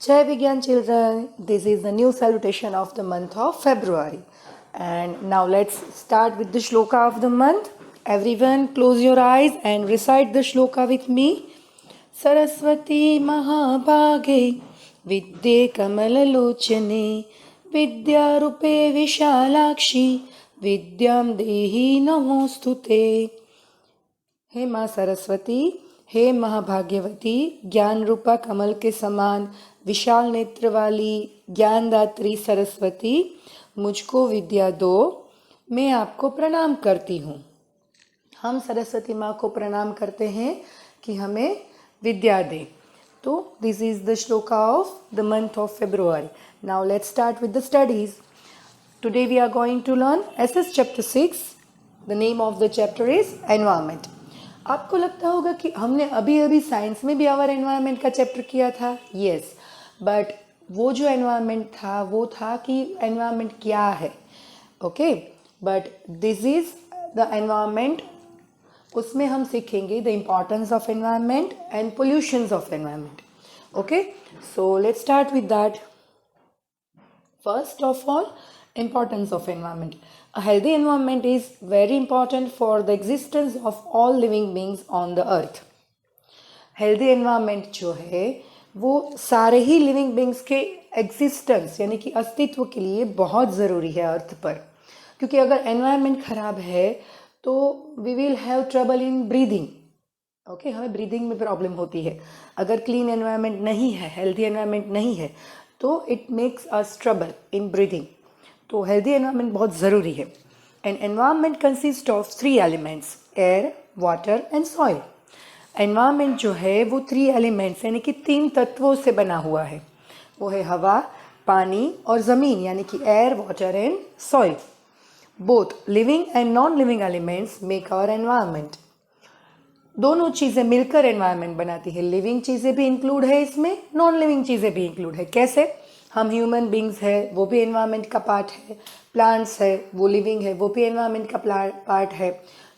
Jai Vigyan children, this is the new salutation of the month of February. And now let's start with the shloka of the month. Everyone close your eyes and recite the shloka with me. Saraswati Mahabhage Vidye Kamalalochane Vidyarupe Vishalakshi Vidyam Dehi Namostute. हे माँ सरस्वती, हे महाभाग्यवती, ज्ञान रूपा कमल के समान विशाल नेत्र वाली ज्ञानदात्री सरस्वती, मुझको विद्या दो, मैं आपको प्रणाम करती हूँ। हम सरस्वती माँ को प्रणाम करते हैं कि हमें विद्या दे। तो this is the shloka of the month of February. Now let's start with the studies. Today we are going to learn SS chapter 6। The name of the chapter is environment. आपको लगता होगा कि हमने अभी अभी साइंस में भी आवर एनवायरनमेंट का चैप्टर किया था। यस, बट वो जो एनवायरनमेंट था वो था कि एनवायरनमेंट क्या है। Okay, but this is the environment. उसमें हम सीखेंगे the importance of environment and pollutions of environment. Okay, so let's start with that. First of all, importance of environment. A healthy environment is very important for the existence of all living beings on the earth. Healthy environment जो है वो सारे ही living beings के existence यानी कि अस्तित्व के लिए बहुत ज़रूरी है अर्थ पर। क्योंकि अगर environment खराब है तो we will have trouble in breathing. Okay, हमें ब्रीदिंग में प्रॉब्लम होती है। अगर क्लीन एनवायरनमेंट नहीं है, हेल्दी एनवायरनमेंट नहीं है, तो it makes us trouble in breathing. तो हेल्दी एनवायरनमेंट बहुत ज़रूरी है। And environment consist of 3 elements, air, water and soil. Environment जो है वो 3 एलिमेंट्स यानी कि 3 तत्वों से बना हुआ है। वो है हवा, पानी और ज़मीन, यानी कि air, water and soil. Both living and non living elements make our environment. दोनों चीज़ें मिलकर एनवायरनमेंट बनाती है। लिविंग चीज़ें भी इंक्लूड है इसमें, नॉन लिविंग चीज़ें भी इंक्लूड है। कैसे? हम ह्यूमन बींग्स है, वो भी एनवायरनमेंट का पार्ट है। प्लांट्स है, वो लिविंग है, वो भी एनवायरनमेंट का पार्ट है।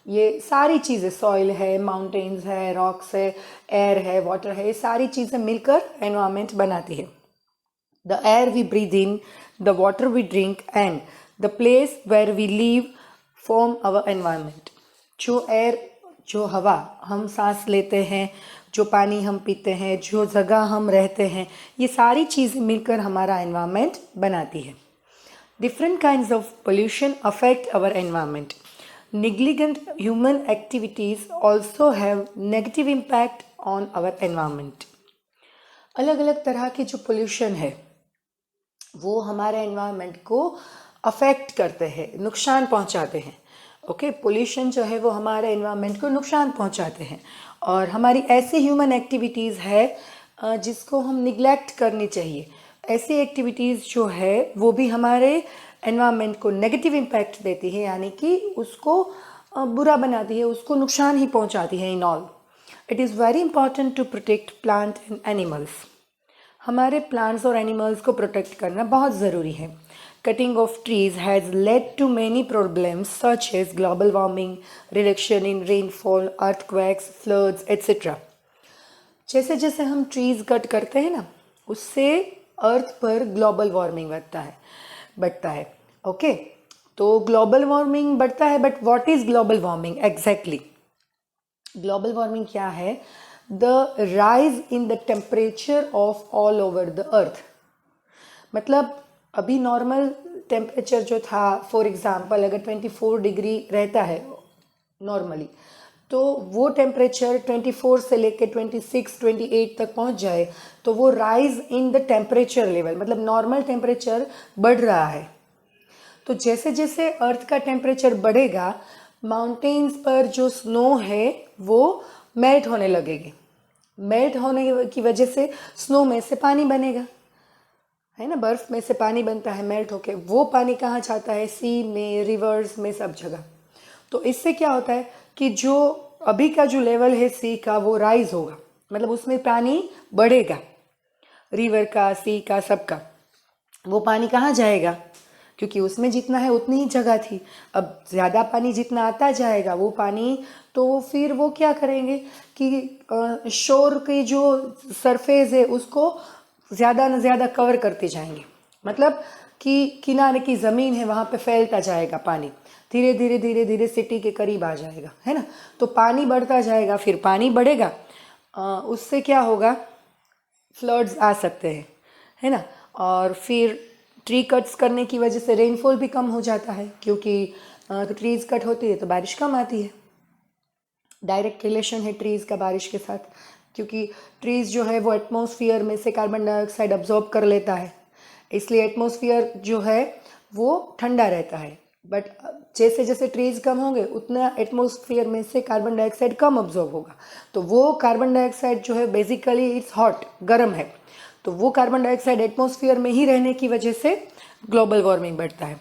ये सारी चीज़ें, सॉइल है, माउंटेन्स है, रॉक्स है, एयर है, वाटर है, ये सारी चीज़ें मिलकर एनवायरनमेंट बनाती है। The air we breathe in, the water we drink and the place where we live form our environment. जो एयर, जो हवा हम सांस लेते हैं, जो पानी हम पीते हैं, जो जगह हम रहते हैं, ये सारी चीज़ें मिलकर हमारा एनवायरनमेंट बनाती है। Different kinds of pollution affect our environment. Negligent human activities also have negative impact on our environment. अलग अलग तरह के जो पोल्यूशन है वो हमारे एनवायरनमेंट को अफेक्ट करते हैं, नुकसान पहुंचाते हैं। ओके, पोल्यूशन जो है वो हमारे एनवायरनमेंट को नुकसान पहुंचाते हैं। और हमारी ऐसी ह्यूमन एक्टिविटीज़ है जिसको हम निगलेक्ट करनी चाहिए। ऐसी एक्टिविटीज़ जो है वो भी हमारे एनवायरनमेंट को नेगेटिव इम्पैक्ट देती है, यानी कि उसको बुरा बनाती है, उसको नुकसान ही पहुंचाती है। In all, it is very important to protect plant and animals. हमारे प्लांट्स और एनिमल्स को प्रोटेक्ट करना बहुत ज़रूरी है। Cutting of trees has led to many problems such as global warming, reduction in rainfall, earthquakes, floods, etc. जैसे जैसे हम ट्रीज कट करते हैं ना, उससे अर्थ पर ग्लोबल वार्मिंग बढ़ता है। ओके, तो ग्लोबल वार्मिंग बढ़ता है, but what is global warming exactly? Global warming क्या है? The rise in the temperature of all over the earth. मतलब अभी नॉर्मल टेम्परेचर जो था, फॉर एग्ज़ाम्पल अगर 24 डिग्री रहता है नॉर्मली, तो वो टेम्परेचर 24 से लेके 26, 28 तक पहुंच जाए तो वो rise in the temperature level, मतलब नॉर्मल टेम्परेचर बढ़ रहा है। तो जैसे जैसे अर्थ का टेम्परेचर बढ़ेगा, माउंटेन्स पर जो स्नो है वो मेल्ट होने लगेगी। मेल्ट होने की वजह से स्नो में से पानी बनेगा, है ना, बर्फ में से पानी बनता है मेल्ट होके। वो पानी कहाँ जाता है? सी में, रिवर्स में, सब जगह। तो इससे क्या होता है कि जो अभी का जो लेवल है सी का वो राइज होगा, मतलब उसमें पानी बढ़ेगा, रिवर का, सी का, सबका। वो पानी कहाँ जाएगा? क्योंकि उसमें जितना है उतनी ही जगह थी। अब ज़्यादा पानी जितना आता जाएगा वो पानी, तो फिर वो क्या करेंगे कि शोर की जो सरफेस है उसको ज़्यादा न ज़्यादा कवर करते जाएंगे, मतलब कि किनारे की ज़मीन है वहाँ पे फैलता जाएगा पानी, धीरे धीरे धीरे धीरे सिटी के करीब आ जाएगा, है ना। तो पानी बढ़ता जाएगा, फिर पानी बढ़ेगा, उससे क्या होगा, फ्लड्स आ सकते हैं, है ना। और फिर ट्री कट्स करने की वजह से रेनफॉल भी कम हो जाता है, क्योंकि तो ट्रीज़ कट होती है तो बारिश कम आती है। डायरेक्ट रिलेशन है ट्रीज़ का बारिश के साथ, क्योंकि ट्रीज़ जो है वो एटमॉस्फेयर में से कार्बन डाइऑक्साइड अब्जॉर्ब कर लेता है, इसलिए एटमॉस्फेयर जो है वो ठंडा रहता है। बट जैसे जैसे ट्रीज़ कम होंगे उतना एटमॉस्फेयर में से कार्बन डाइऑक्साइड कम अब्जॉर्ब होगा, तो वो कार्बन डाइऑक्साइड जो है बेसिकली इट्स हॉट, गर्म है, तो वो कार्बन डाइऑक्साइड एटमॉस्फेयर में ही रहने की वजह से ग्लोबल वार्मिंग बढ़ता है।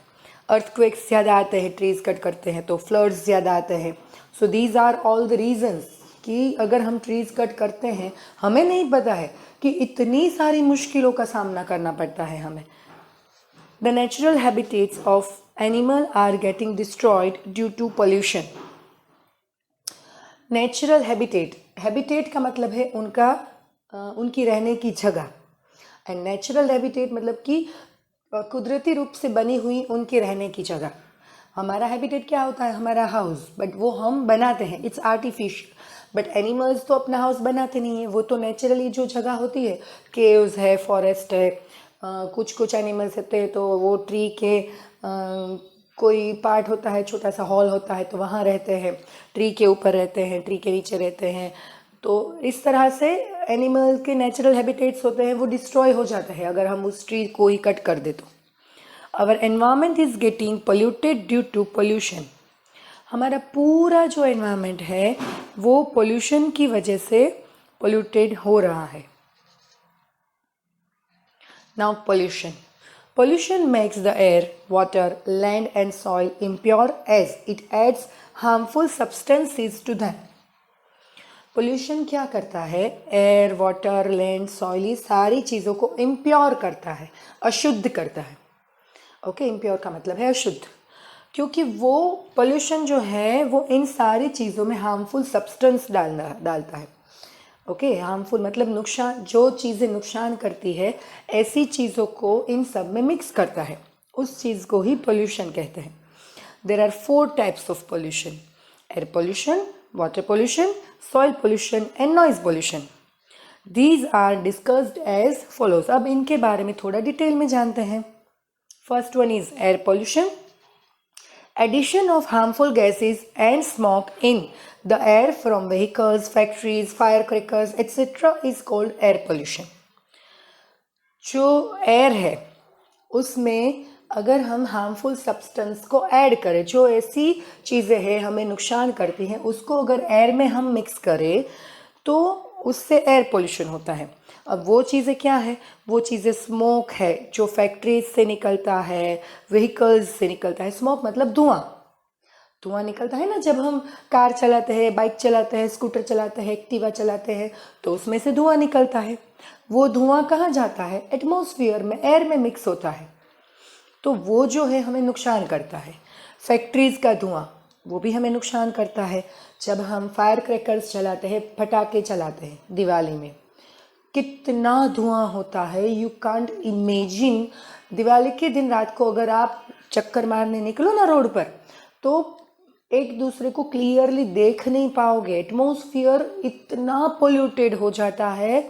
अर्थक्वेक्स ज़्यादा आते हैं, ट्रीज़ कट करते हैं तो फ्लड्स ज़्यादा आते हैं। So these are all the reasons कि अगर हम ट्रीज़ कट करते हैं, हमें नहीं पता है कि इतनी सारी मुश्किलों का सामना करना पड़ता है हमें। The natural habitats of animal are getting destroyed due to pollution. Natural habitat, habitat का मतलब है उनका उनकी रहने की जगह, एंड नेचुरल हैबिटेट मतलब कि कुदरती रूप से बनी हुई उनके रहने की जगह। हमारा हैबिटेट क्या होता है, हमारा हाउस, बट वो हम बनाते हैं, इट्स आर्टिफिशियल। बट एनिमल्स तो अपना हाउस बनाते नहीं है, वो तो नेचुरली जो जगह होती है, केव्स है, फॉरेस्ट है, कुछ कुछ एनिमल्स होते हैं तो वो ट्री के कोई पार्ट होता है, छोटा सा हॉल होता है तो वहाँ रहते हैं, ट्री के ऊपर रहते हैं, ट्री के नीचे रहते हैं। तो इस तरह से एनिमल के नेचुरल हैबिटेट्स होते हैं वो डिस्ट्रॉय हो जाते हैं अगर हम उस ट्री को ही कट कर दे तो। Our environment is getting polluted due to pollution. हमारा पूरा जो एनवायरमेंट है वो पोल्यूशन की वजह से पोल्यूटेड हो रहा है। Now pollution, pollution makes the air, water, land and soil impure as it adds harmful substances to them. Pollution क्या करता है, एयर, वाटर, लैंड, सॉइल, ये सारी चीज़ों को इम्प्योर करता है, अशुद्ध करता है। ओके, इम्प्योर का मतलब है अशुद्ध, क्योंकि वो पोल्यूशन जो है वो इन सारी चीज़ों में हार्मफुल सब्सटेंस डालता है। ओके, हार्मफुल मतलब नुकसान, जो चीज़ें नुकसान करती है ऐसी चीज़ों को इन सब में मिक्स करता है, उस चीज़ को ही पोल्यूशन कहते हैं। There are 4 types of pollution, air pollution, water pollution, soil pollution and noise pollution. These are discussed as follows. अब इनके बारे में थोड़ा डिटेल में जानते हैं। First one is air pollution. Addition of harmful gases and smoke in the air from vehicles, factories, firecrackers, etc. is called air pollution. जो air है उसमें अगर हम हार्मफुल सब्सटेंस को ऐड करें, जो ऐसी चीज़ें हैं हमें नुकसान करती हैं उसको अगर एयर में हम मिक्स करें तो उससे एयर पोल्यूशन होता है। अब वो चीज़ें क्या है, वो चीज़ें स्मोक है जो फैक्ट्रीज से निकलता है, व्हीकल्स से निकलता है। स्मोक मतलब धुआं, धुआं निकलता है ना, जब हम कार चलाते हैं, बाइक चलाते हैं, स्कूटर चलाते हैं, एक्टिवा चलाते हैं तो उसमें से धुआं निकलता है। वो धुआं कहाँ जाता है, एटमॉस्फेयर में, एयर में मिक्स होता है, तो वो जो है हमें नुकसान करता है। फैक्ट्रीज का धुआं वो भी हमें नुकसान करता है। जब हम फायर क्रैकर्स चलाते हैं, पटाखे चलाते हैं दिवाली में, कितना धुआं होता है, यू कांट इमेजिन। दिवाली के दिन रात को अगर आप चक्कर मारने निकलो ना रोड पर तो एक दूसरे को क्लियरली देख नहीं पाओगे, एटमॉस्फेयर इतना पोल्यूटेड हो जाता है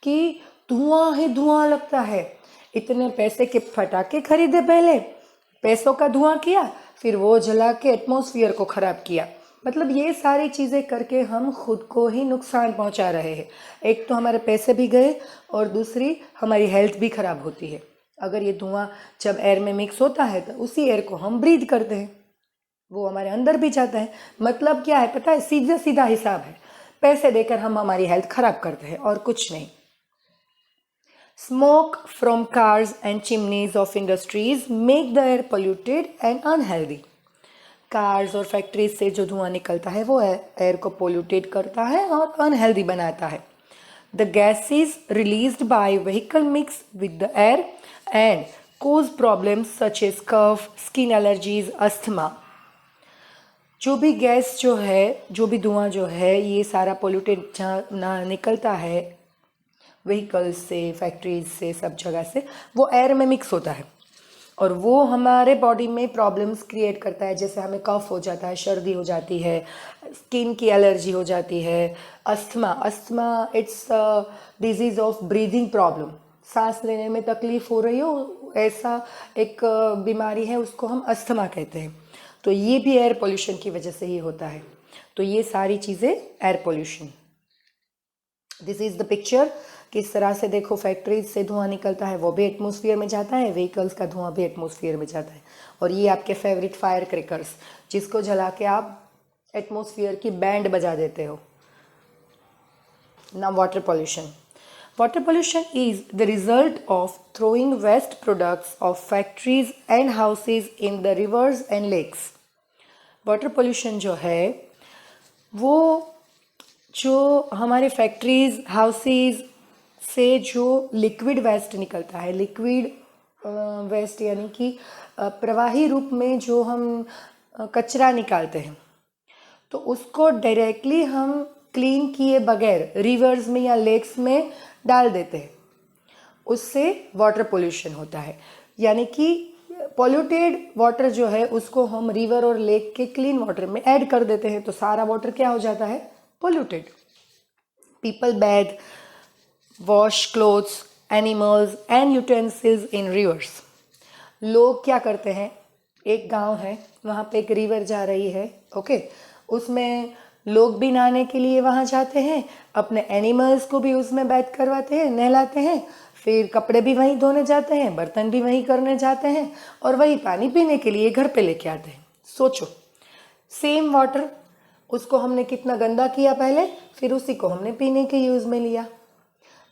कि धुआं ही धुआं लगता है। इतने पैसे के पटाखे खरीदे, पहले पैसों का धुआं किया, फिर वो जला के एटमॉस्फेयर को ख़राब किया। मतलब ये सारी चीज़ें करके हम खुद को ही नुकसान पहुंचा रहे हैं। एक तो हमारे पैसे भी गए और दूसरी हमारी हेल्थ भी ख़राब होती है। अगर ये धुआं जब एयर में मिक्स होता है तो उसी एयर को हम ब्रीथ करते हैं, वो हमारे अंदर भी जाता है। मतलब क्या है पता है, सीधा सीधा हिसाब है, पैसे देकर हम हमारी हेल्थ ख़राब करते हैं और कुछ नहीं। Smoke from cars and chimneys of industries make the air polluted and unhealthy. Cars और फैक्ट्रीज से जो धुआं निकलता है वो एयर को पोल्यूटेड करता है और अनहेल्दी बनाता है। The gases released by vehicle mix with the air and cause problems such as cough, skin allergies, asthma. जो भी गैस जो है, जो भी धुआं जो है, ये सारा पोल्यूटेड जहाँ निकलता है व्हीकल्स से, फैक्ट्रीज से, सब जगह से वो एयर में मिक्स होता है और वो हमारे बॉडी में प्रॉब्लम्स क्रिएट करता है। जैसे हमें कफ हो जाता है, सर्दी हो जाती है, स्किन की एलर्जी हो जाती है, asthma it's disease of breathing problem, सांस लेने में तकलीफ हो रही हो, ऐसा एक बीमारी है, उसको हम अस्थमा कहते हैं। तो ये भी एयर पोल्यूशन की वजह से ही होता है। तो ये सारी चीज़ें air pollution. This is the picture. किस तरह से देखो फैक्ट्रीज से धुआं निकलता है, वो भी एटमॉस्फेयर में जाता है, व्हीकल्स का धुआं भी एटमॉस्फेयर में जाता है। और ये आपके फेवरेट फायर क्रैकर्स, जिसको जला के आप एटमॉस्फेयर की बैंड बजा देते हो। ना water pollution. Water pollution is the result of throwing waste products of factories and houses in the rivers and lakes. Water pollution जो है वो जो हमारे फैक्ट्रीज, हाउसेज से जो लिक्विड वेस्ट निकलता है, लिक्विड वेस्ट यानी कि प्रवाही रूप में जो हम कचरा निकालते हैं, तो उसको डायरेक्टली हम क्लीन किए बगैर रिवर्स में या लेक्स में डाल देते हैं, उससे वाटर पोल्यूशन होता है। यानी कि पॉल्यूटेड वाटर जो है उसको हम रिवर और लेक के क्लीन वाटर में ऐड कर देते हैं, तो सारा वाटर क्या हो जाता है? Polluted. People bath, wash clothes, animals and utensils in rivers. लोग क्या करते हैं, एक गांव है, वहाँ पे एक रिवर जा रही है, ओके, उसमें लोग भी नहाने के लिए वहाँ जाते हैं, अपने एनिमल्स को भी उसमें बैठ करवाते हैं, नहलाते हैं, फिर कपड़े भी वहीं धोने जाते हैं, बर्तन भी वहीं करने जाते हैं और वही पानी पीने के लिए घर पे लेके आते हैं। सोचो, सेम वाटर, उसको हमने कितना गंदा किया पहले, फिर उसी को हमने पीने के यूज़ में लिया।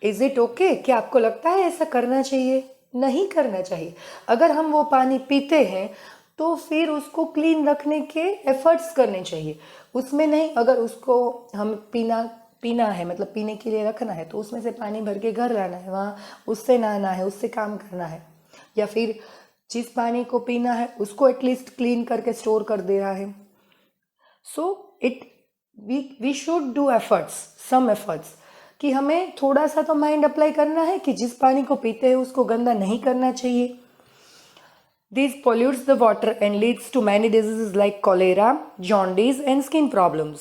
Is it okay? क्या आपको लगता है ऐसा करना चाहिए? नहीं करना चाहिए। अगर हम वो पानी पीते हैं तो फिर उसको क्लीन रखने के एफर्ट्स करने चाहिए, उसमें नहीं। अगर उसको हम पीना है, मतलब पीने के लिए रखना है, तो उसमें से पानी भर के घर लाना है, वहाँ उससे नहाना है, उससे काम करना है, या फिर जिस पानी को पीना है उसको एटलीस्ट क्लीन करके स्टोर कर दे रहा है। So we should do efforts, some efforts, कि हमें थोड़ा सा तो माइंड अप्लाई करना है कि जिस पानी को पीते हैं उसको गंदा नहीं करना चाहिए। This pollutes the water and leads to many diseases like cholera, jaundice and skin problems.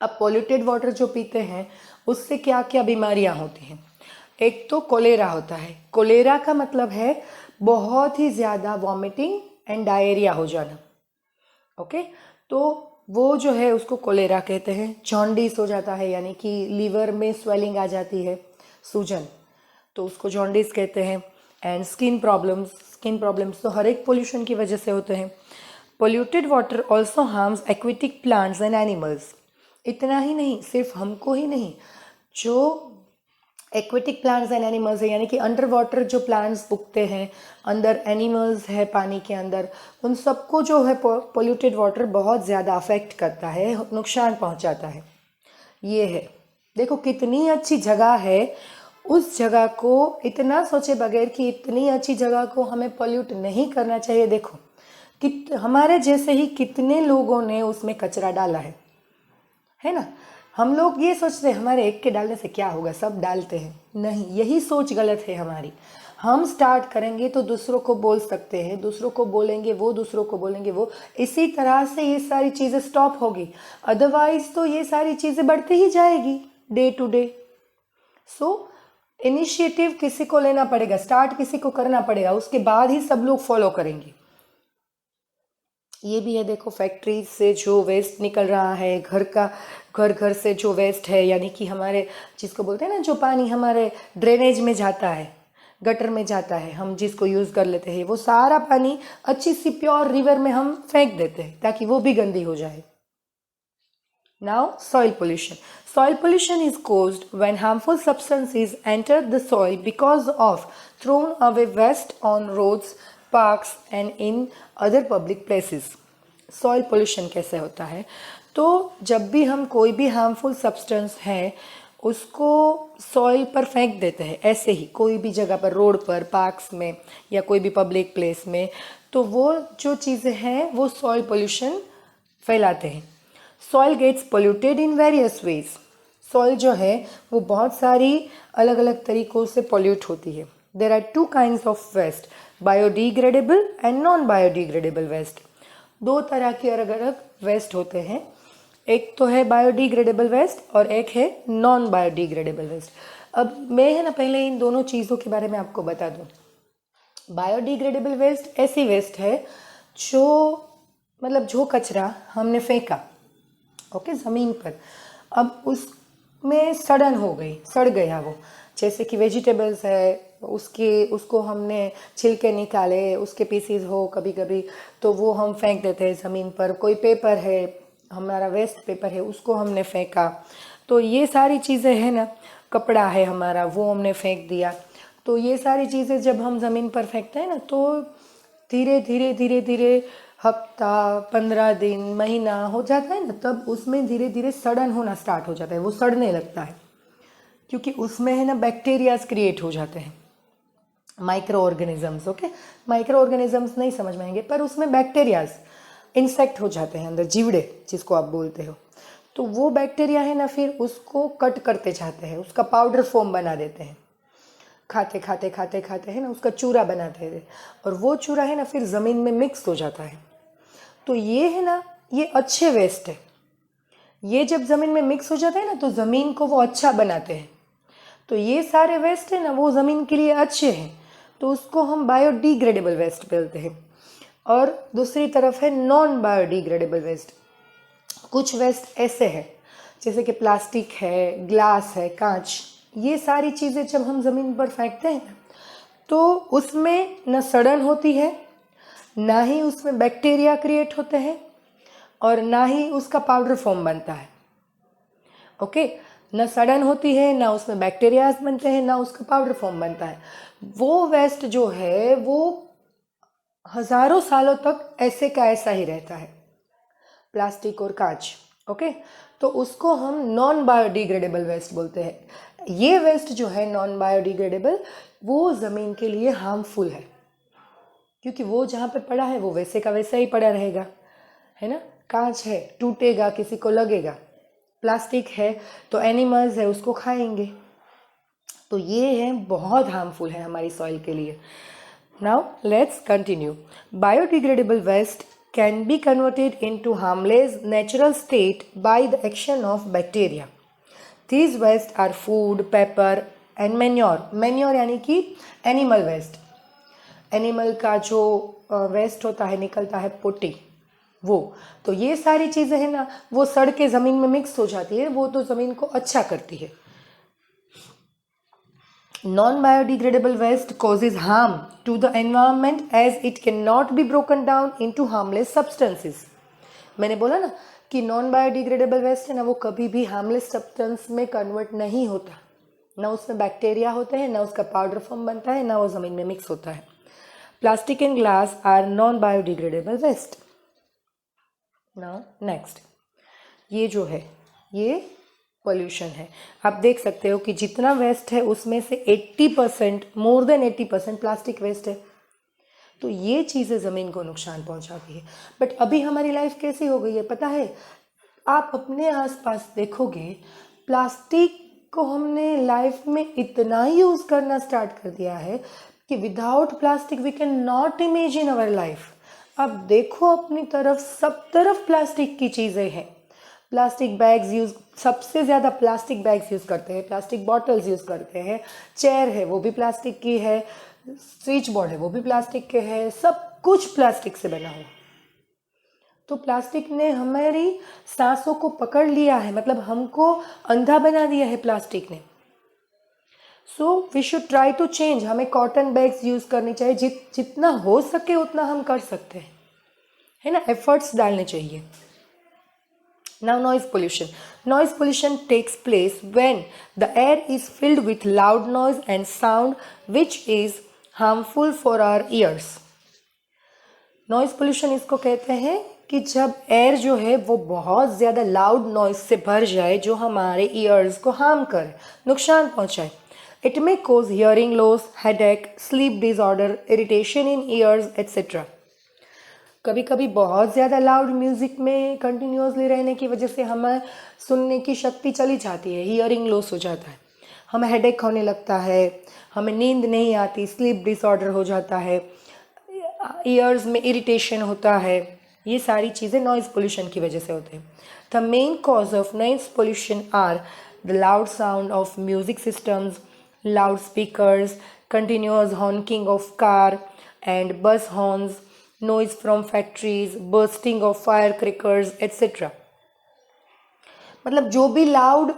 अब polluted water जो पीते हैं उससे क्या क्या बीमारियां होती हैं? एक तो कोलेरा होता है। कोलेरा का मतलब है बहुत ही ज़्यादा वॉमिटिंग एंड डायरिया हो जाना, ओके, तो वो जो है उसको कोलेरा कहते हैं। जॉन्डिस हो जाता है, यानी कि लीवर में स्वेलिंग आ जाती है, सूजन, तो उसको जॉन्डिस कहते हैं। एंड स्किन प्रॉब्लम्स तो हर एक पोल्यूशन की वजह से होते हैं। Polluted water also harms aquatic plants and animals. इतना ही नहीं, सिर्फ हमको ही नहीं, जो एक्वेटिक प्लांट्स एंड एनिमल्स है, यानी कि अंडर वाटर जो प्लांट्स उगते हैं, अंदर एनिमल्स है पानी के अंदर, उन सबको जो है पोल्यूटेड वाटर बहुत ज़्यादा अफेक्ट करता है, नुकसान पहुंचाता है। ये है, देखो कितनी अच्छी जगह है, उस जगह को इतना सोचे बगैर कि इतनी अच्छी जगह को हमें पोल्यूट नहीं करना चाहिए। देखो कि हमारे जैसे ही कितने लोगों ने उसमें कचरा डाला है ना। हम लोग ये सोचते हैं हमारे एक के डालने से क्या होगा, सब डालते हैं, नहीं, यही सोच गलत है हमारी। हम स्टार्ट करेंगे तो दूसरों को बोल सकते हैं, दूसरों को बोलेंगे वो, दूसरों को बोलेंगे वो, इसी तरह से ये सारी चीज़ें स्टॉप होगी। अदरवाइज तो ये सारी चीज़ें बढ़ती ही जाएगी day to day. So initiative किसी को लेना पड़ेगा, स्टार्ट किसी को करना पड़ेगा, उसके बाद ही सब लोग फॉलो करेंगे। ये भी है, देखो फैक्ट्री से जो वेस्ट निकल रहा है, घर से जो वेस्ट है, यानी कि हमारे जिसको बोलते हैं ना, जो पानी हमारे ड्रेनेज में जाता है, गटर में जाता है, हम जिसको यूज़ कर लेते हैं, वो सारा पानी अच्छी सी प्योर रिवर में हम फेंक देते हैं ताकि वो भी गंदी हो जाए। Now, soil pollution. Soil pollution is caused when harmful substances enter the soil because of thrown away waste on roads, parks and in other public places. Soil pollution कैसे होता है? तो जब भी हम कोई भी हार्मफुल सब्सटेंस है उसको सॉइल पर फेंक देते हैं, ऐसे ही कोई भी जगह पर, रोड पर, पार्क्स में या कोई भी पब्लिक प्लेस में, तो वो जो चीज़ें हैं वो सॉइल पोल्यूशन फैलाते हैं। Soil gets polluted in various ways. Soil जो है वो बहुत सारी अलग अलग तरीक़ों से पॉल्यूट होती है. There are two kinds of waste, biodegradable and non biodegradable waste. दो तरह के अलग अलग वेस्ट होते हैं. एक तो है बायोडिग्रेडेबल वेस्ट और एक है नॉन बायोडिग्रेडेबल वेस्ट. अब मैं है ना पहले इन दोनों चीज़ों के बारे में आपको बता दूँ. बायोडिग्रेडेबल वेस्ट ऐसी वेस्ट है जो मतलब जो कचरा हमने फेंका ओके ज़मीन पर, अब उसमें सड़न हो गई, सड़ गया वो. जैसे कि वेजिटेबल्स है, उसको हमने छिलके निकाले, उसके पीसीज हो कभी कभी तो वो हम फेंक देते हैं ज़मीन पर. कोई पेपर है, हमारा वेस्ट पेपर है, उसको हमने फेंका. तो ये सारी चीज़ें हैं ना, कपड़ा है हमारा वो हमने फेंक दिया. तो ये सारी चीज़ें जब हम ज़मीन पर फेंकते हैं ना तो धीरे धीरे धीरे धीरे हफ्ता 15 दिन महीना हो जाता है ना, तब उसमें धीरे धीरे सड़न होना स्टार्ट हो जाता है. वो सड़ने लगता है क्योंकि उसमें है ना बैक्टीरियाज क्रिएट हो जाते हैं, micro organisms. Okay, micro organisms नहीं समझ में आएंगे पर उसमें बैक्टीरियाज इंसेक्ट हो जाते हैं अंदर, जीवड़े जिसको आप बोलते हो. तो वो बैक्टीरिया है ना फिर उसको कट करते जाते हैं, उसका पाउडर फॉर्म बना देते हैं. खाते खाते खाते खाते है ना उसका चूरा बनाते हैं और वो चूरा है ना फिर ज़मीन में मिक्स हो जाता है. तो ये है ना ये अच्छे वेस्ट है. ये जब ज़मीन में मिक्स हो जाता है ना तो ज़मीन को वो अच्छा बनाते हैं. तो ये सारे वेस्ट है ना वो ज़मीन के लिए अच्छे हैं, तो उसको हम बायोडिग्रेडेबल वेस्ट बोलते हैं. और दूसरी तरफ है नॉन बायोडिग्रेडेबल वेस्ट. कुछ वेस्ट ऐसे हैं जैसे कि प्लास्टिक है, ग्लास है, कांच, ये सारी चीज़ें जब हम ज़मीन पर फेंकते हैं तो उसमें न सड़न होती है, ना ही उसमें बैक्टीरिया क्रिएट होते हैं और ना ही उसका पाउडर फॉर्म बनता है. ओके, न सड़न होती है, ना उसमें बैक्टीरियाज बनते हैं, ना उसका पाउडर फॉर्म बनता है. वो वेस्ट जो है वो हज़ारों सालों तक ऐसे का ऐसा ही रहता है, प्लास्टिक और कांच. ओके, तो उसको हम नॉन बायोडिग्रेडेबल वेस्ट बोलते हैं. ये वेस्ट जो है नॉन बायोडिग्रेडेबल वो ज़मीन के लिए हार्मफुल है क्योंकि वो जहाँ पे पड़ा है वो वैसे का वैसा ही पड़ा रहेगा, है ना. कांच है, टूटेगा, किसी को लगेगा. प्लास्टिक है तो एनिमल्स है उसको खाएंगे. तो ये है बहुत हार्मफुल है हमारी सॉइल के लिए. Now let's continue. Biodegradable waste can be converted into harmless natural state by the action of bacteria. These waste are food, paper and manure. Manure यानी कि animal waste. एनिमल का जो वेस्ट होता है, निकलता है पोटी, वो. तो ये सारी चीज़ें हैं ना वो सड़ के ज़मीन में मिक्स हो जाती है, वो तो ज़मीन को अच्छा करती है. Non-biodegradable waste causes harm to the environment as it cannot be broken down into harmless substances. मैंने बोला ना कि नॉन बायोडिग्रेडेबल वेस्ट है ना वो कभी भी हार्मलेस सब्सटेंस में कन्वर्ट नहीं होता. ना उसमें बैक्टीरिया होते हैं, ना उसका पाउडर फॉर्म बनता है, ना वो ज़मीन में मिक्स होता है. Plastic and glass are non biodegradable waste. Now next, ये जो है ये पॉल्यूशन है. आप देख सकते हो कि जितना वेस्ट है उसमें से 80%, मोर देन 80% प्लास्टिक वेस्ट है. तो ये चीज़ें ज़मीन को नुकसान पहुंचाती है. बट अभी हमारी लाइफ कैसी हो गई है पता है? आप अपने आसपास देखोगे प्लास्टिक को हमने लाइफ में इतना यूज़ करना स्टार्ट कर दिया है कि without plastic we can not imagine our life. अब देखो अपनी तरफ, सब तरफ प्लास्टिक की चीज़ें हैं. प्लास्टिक बैग्स यूज़, सबसे ज़्यादा प्लास्टिक बैग्स यूज़ करते हैं, प्लास्टिक बॉटल्स यूज़ करते हैं. चेयर है वो भी प्लास्टिक की है, स्विच बोर्ड है वो भी प्लास्टिक के है, सब कुछ प्लास्टिक से बना हुआ. तो प्लास्टिक ने हमारी सांसों को पकड़ लिया है, मतलब हमको अंधा बना दिया है प्लास्टिक ने. So we should try to change. हमें कॉटन बैग्स यूज़ करनी चाहिए, जितना हो सके उतना हम कर सकते हैं, है ना. एफर्ट्स डालने चाहिए. Now noise pollution. Noise pollution takes place when the air is filled with loud noise and sound which is harmful for our ears. Noise pollution इसको कहते हैं कि जब एयर जो है वो बहुत ज़्यादा लाउड नॉइज से भर जाए जो हमारे ईयर्स को हार्म करे, नुकसान पहुंचाए. It may cause hearing loss, headache, sleep disorder, irritation in ears, etc. कभी कभी बहुत ज़्यादा लाउड म्यूज़िक में कंटिन्यूसली रहने की वजह से हमें सुनने की शक्ति चली जाती है, हियरिंग लॉस हो जाता है, हमें हेडेक होने लगता है, हमें नींद नहीं आती, स्लीप डिसऑर्डर हो जाता है, ईयर्स में इरिटेशन होता है। ये सारी चीज़ें नॉइज़ पोल्यूशन की वजह से होते हैं। The main cause of noise pollution are the loud sound of music systems, loud speakers, continuous honking of car and bus horns, noise from factories, bursting of firecrackers, etc. मतलब जो भी loud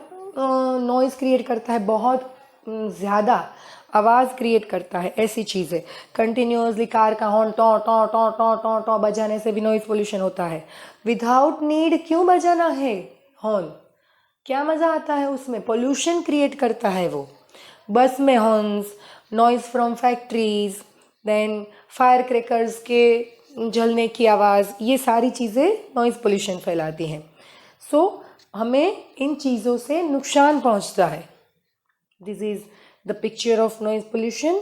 noise create करता है, बहुत ज़्यादा आवाज़ create करता है, ऐसी चीज़ें कंटिन्यूसली कार का हॉर्न टॉ टॉ टॉ टॉ टॉ टॉ बजाने से भी नॉइज़ पोल्यूशन होता है। विदाउट नीड क्यों बजाना है हॉर्न? क्या मज़ा आता है उसमें? पोल्यूशन क्रिएट करता है वो। बस में horns, noise from factories, then fire crackers के जलने की आवाज़, ये सारी चीज़ें नॉइज़ पोल्यूशन फैलाती हैं। सो हमें इन चीज़ों से नुकसान पहुंचता है। This is the picture of noise pollution.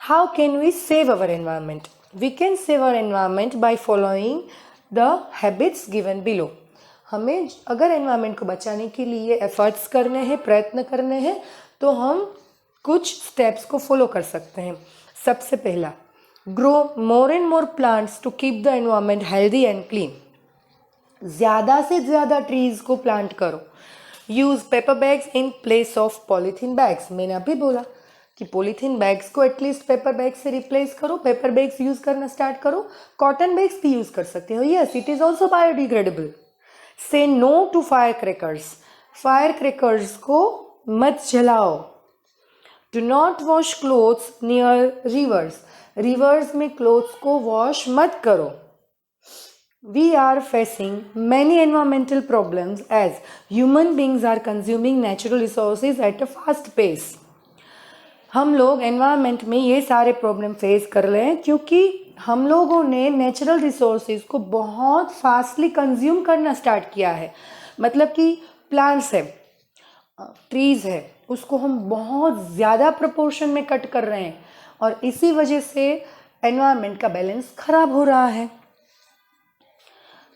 How can we save our environment? We can save our environment by following the habits given below. हमें अगर एनवायरनमेंट को बचाने के लिए एफर्ट्स करने हैं, प्रयत्न करने हैं, तो हम कुछ स्टेप्स को फॉलो कर सकते हैं। सबसे पहला, grow more and more plants to keep the environment healthy and clean. ज़्यादा से ज़्यादा ट्रीज़ को प्लांट करो। Use paper bags in place of polythene bags. मैंने अभी बोला कि पॉलीथीन बैग्स को एटलीस्ट पेपर बैग से रिप्लेस करो, पेपर बैग्स यूज़ करना स्टार्ट करो। कॉटन बैग्स भी यूज़ कर सकते हो, yes it is also biodegradable. Say no to fire crackers. Fire crackers को मत जलाओ। Do not wash clothes near rivers. Rivers में क्लोथ्स को वॉश मत करो। We are facing many environmental problems as human beings are consuming natural resources at a fast pace. हम लोग environment में ये सारे प्रॉब्लम फेस कर रहे हैं क्योंकि हम लोगों ने नेचुरल रिसोर्सेज को बहुत फास्टली कंज्यूम करना स्टार्ट किया है। मतलब कि प्लांट्स है, ट्रीज़ है, उसको हम बहुत ज़्यादा प्रोपोर्शन में कट कर रहे हैं और इसी वजह से एनवायरनमेंट का बैलेंस खराब हो रहा है।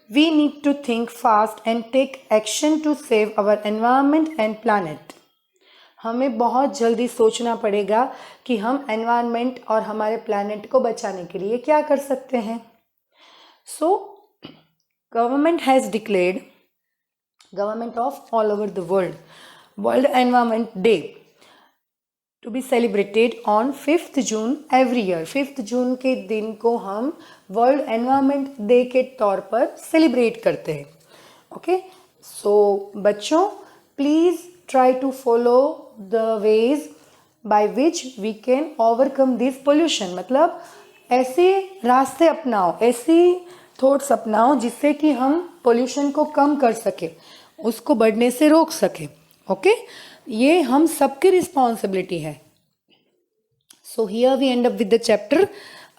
We need to think fast and take action to save our environment and planet. हमें बहुत जल्दी सोचना पड़ेगा कि हम एनवायरनमेंट और हमारे प्लानट को बचाने के लिए क्या कर सकते हैं। So government has declared, government of all over the world environment day to be celebrated on 5th June every year. 5th जून के दिन को हम वर्ल्ड एनवायरनमेंट डे के तौर पर सेलिब्रेट करते हैं। ओके, सो बच्चों please try to follow the ways by which we can overcome this pollution। मतलब ऐसे रास्ते अपनाओ, ऐसी थॉट्स अपनाओ जिससे कि हम पोल्यूशन को कम कर सके, उसको बढ़ने से रोक सके। ओके, ये हम सबकी रिस्पॉन्सिबिलिटी है। So here we end up with the chapter.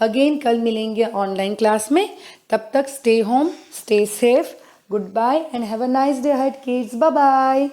Again कल मिलेंगे ऑनलाइन क्लास में। तब तक stay home, stay safe, good bye and have a nice day ahead kids. Bye bye.